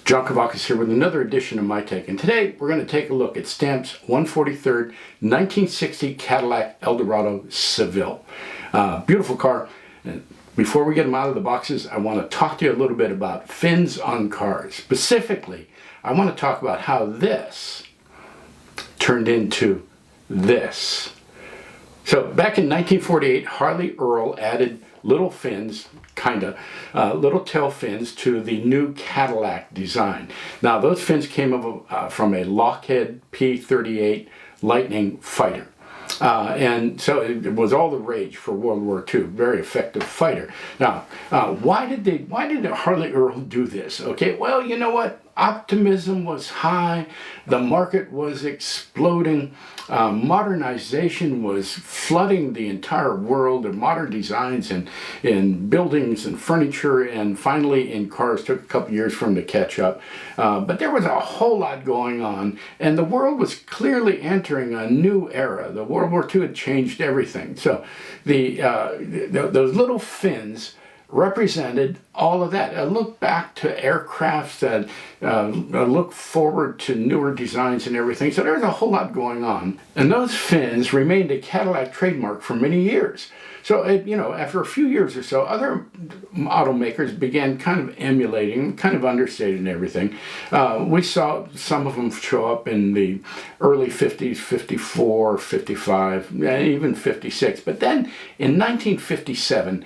John Kavakis here with another edition of My Take, and today we're going to take a look at Stamp's 143rd 1960 Cadillac Eldorado Seville. Beautiful car. And before we get them out of the boxes, I want to talk to you a little bit about fins on cars. Specifically, I want to talk about how this turned into this. So back in 1948, Harley Earl added little fins, little tail fins to the new Cadillac design. Now those fins came from a Lockheed P-38 Lightning fighter. And so it was all the rage for World War II. Very effective fighter. Now, why did Harley Earl do this? Okay, well, you know what? Optimism was high. The market was exploding. Modernization was flooding the entire world of modern designs in buildings and furniture, and finally in cars. Took a couple years for them to catch up. But there was a whole lot going on, and the world was clearly entering a new era. The World War II had changed everything. So those little fins represented all of that. A look back to aircrafts, a look forward to newer designs and everything. So there's a whole lot going on. And those fins remained a Cadillac trademark for many years. So, after a few years or so, other automakers began kind of emulating, kind of understated and everything. We saw some of them show up in the early 50s, 54, 55, and even 56. But then in 1957,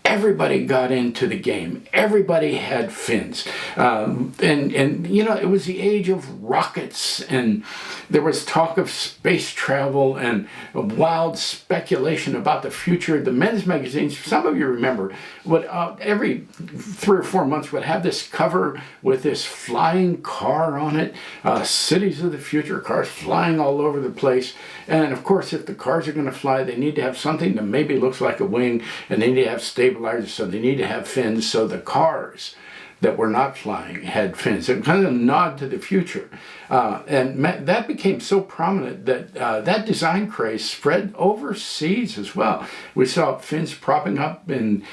everybody got into the game. Everybody had fins. It was the age of rockets, and there was talk of space travel and wild speculation about the future. The men's magazines, some of you remember, would every 3 or 4 months would have this cover with this flying car on it, cities of the future, cars flying all over the place. And of course, if the cars are going to fly, they need to have something that maybe looks like a wing, and they need to have stabilizers, so they need to have fins. So the cars that were not flying had fins. It kind of nod to the future. And that became so prominent that that design craze spread overseas as well. We saw fins propping up in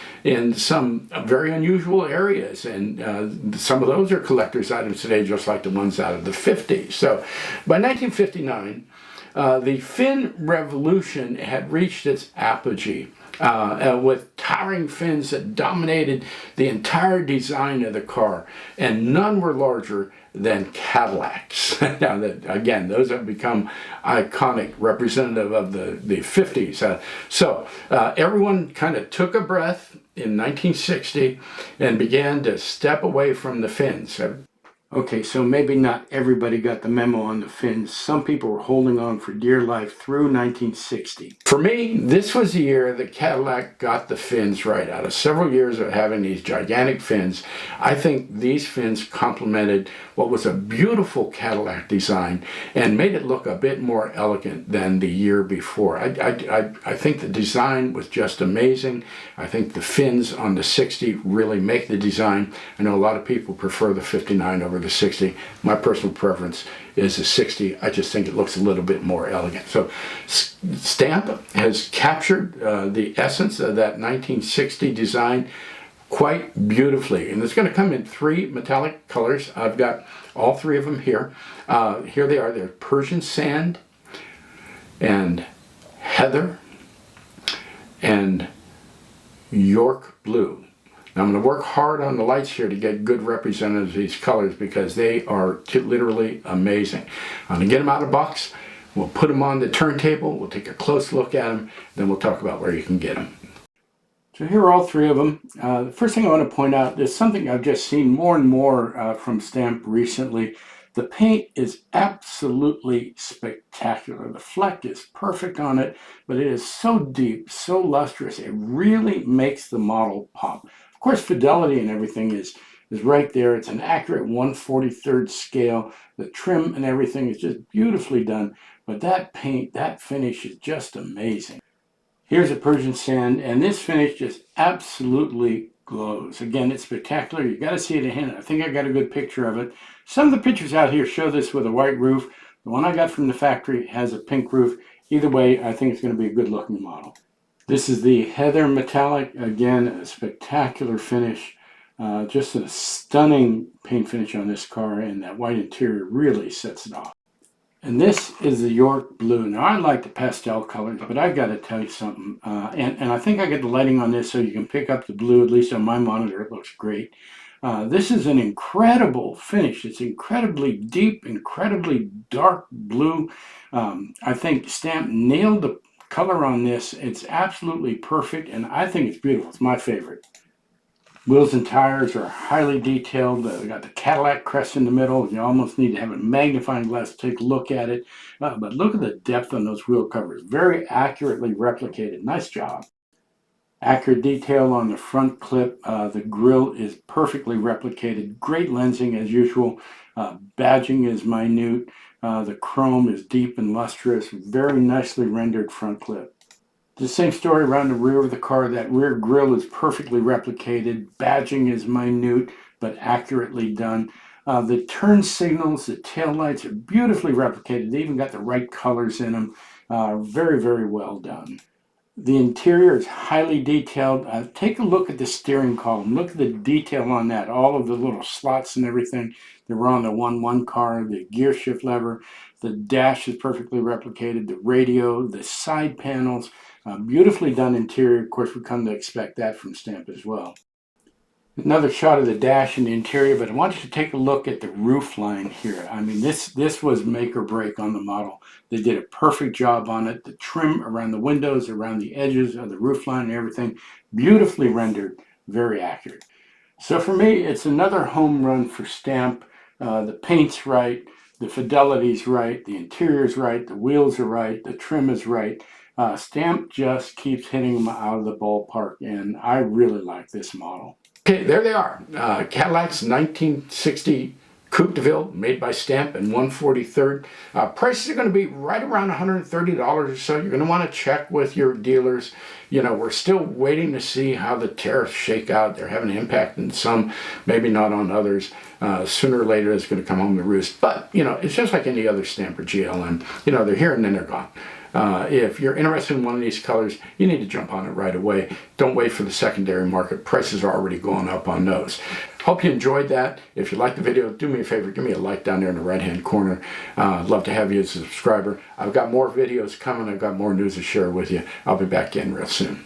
some very unusual areas, and some of those are collector's items today, just like the ones out of the 50s. So by 1959, the fin revolution had reached its apogee. With towering fins that dominated the entire design of the car, and none were larger than Cadillacs. Now, again, those have become iconic, representative of the 50s. So everyone kind of took a breath in 1960 and began to step away from the fins. Okay, so maybe not everybody got the memo on the fins. Some people were holding on for dear life through 1960. For me, this was the year that Cadillac got the fins right. Out of several years of having these gigantic fins, I think these fins complemented what was a beautiful Cadillac design and made it look a bit more elegant than the year before. I think the design was just amazing. I think the fins on the 60 really make the design. I know a lot of people prefer the 59 over the 60. My personal preference is the 60. I just think it looks a little bit more elegant. So Stamp has captured the essence of that 1960 design quite beautifully, and it's going to come in 3 metallic colors. I've got all 3 of them here. Here they are. They're Persian sand and heather and York blue. Now, I'm going to work hard on the lights here to get good representatives of these colors, because they are literally amazing. I'm going to get them out of the box. We'll put them on the turntable. We'll take a close look at them. Then we'll talk about where you can get them. So here are all 3 of them. The first thing I want to point out is something I've just seen more and more from Stamp recently. The paint is absolutely spectacular. The fleck is perfect on it, but it is so deep, so lustrous. It really makes the model pop. Of course, fidelity and everything is right there. It's an accurate 1/43rd scale. The trim and everything is just beautifully done. But that paint, that finish is just amazing. Here's a Persian sand, and this finish just absolutely glows. Again, it's spectacular. You got to see it in hand. I think I got a good picture of it. Some of the pictures out here show this with a white roof. The one I got from the factory has a pink roof. Either way, I think it's going to be a good looking model. This is the heather metallic. Again, a spectacular finish. Just a stunning paint finish on this car, and that white interior really sets it off. And this is the York Blue. Now, I like the pastel colors, but I've got to tell you something. And I think I get the lighting on this so you can pick up the blue, at least on my monitor. It looks great. This is an incredible finish. It's incredibly deep, incredibly dark blue. I think Stamp nailed the color on this. It's absolutely perfect, and I think it's beautiful. It's my favorite. Wheels and tires are highly detailed. We got the Cadillac crest in the middle. You almost need to have a magnifying glass to take a look at it. But look at the depth on those wheel covers. Very accurately replicated. Nice job. Accurate detail on the front clip. The grille is perfectly replicated. Great lensing as usual. Badging is minute. The chrome is deep and lustrous. Very nicely rendered front clip. The same story around the rear of the car. That rear grille is perfectly replicated. Badging is minute but accurately done. The turn signals, the tail lights are beautifully replicated. They even got the right colors in them. Very, very well done. The interior is highly detailed. Take a look at the steering column. Look at the detail on that. All of the little slots and everything that were on the 1-1 car, the gear shift lever. The dash is perfectly replicated. The radio, the side panels, beautifully done interior. Of course, we come to expect that from Stamp as well. Another shot of the dash and the interior, but I want you to take a look at the roof line here. I mean, this was make or break on the model. They did a perfect job on it. The trim around the windows, around the edges of the roof line and everything, beautifully rendered, very accurate. So for me, it's another home run for Stamp. The paint's right, the fidelity's right, the interior's right, the wheels are right, the trim is right. Stamp just keeps hitting them out of the ballpark, and I really like this model. Okay, there they are. Cadillac's 1960 Coupe de Ville, made by Stamp and 143rd. Prices are going to be right around $130 or so. You're going to want to check with your dealers. You know, we're still waiting to see how the tariffs shake out. They're having an impact on some, maybe not on others. Sooner or later, it's going to come home to roost. But, you know, it's just like any other Stamp or GLM. You know, they're here and then they're gone. If you're interested in one of these colors, you need to jump on it right away. Don't wait for the secondary market. Prices are already going up on those. Hope you enjoyed that. If you liked the video, do me a favor, give me a like down there in the right-hand corner. I'd love to have you as a subscriber. I've got more videos coming. I've got more news to share with you. I'll be back in real soon.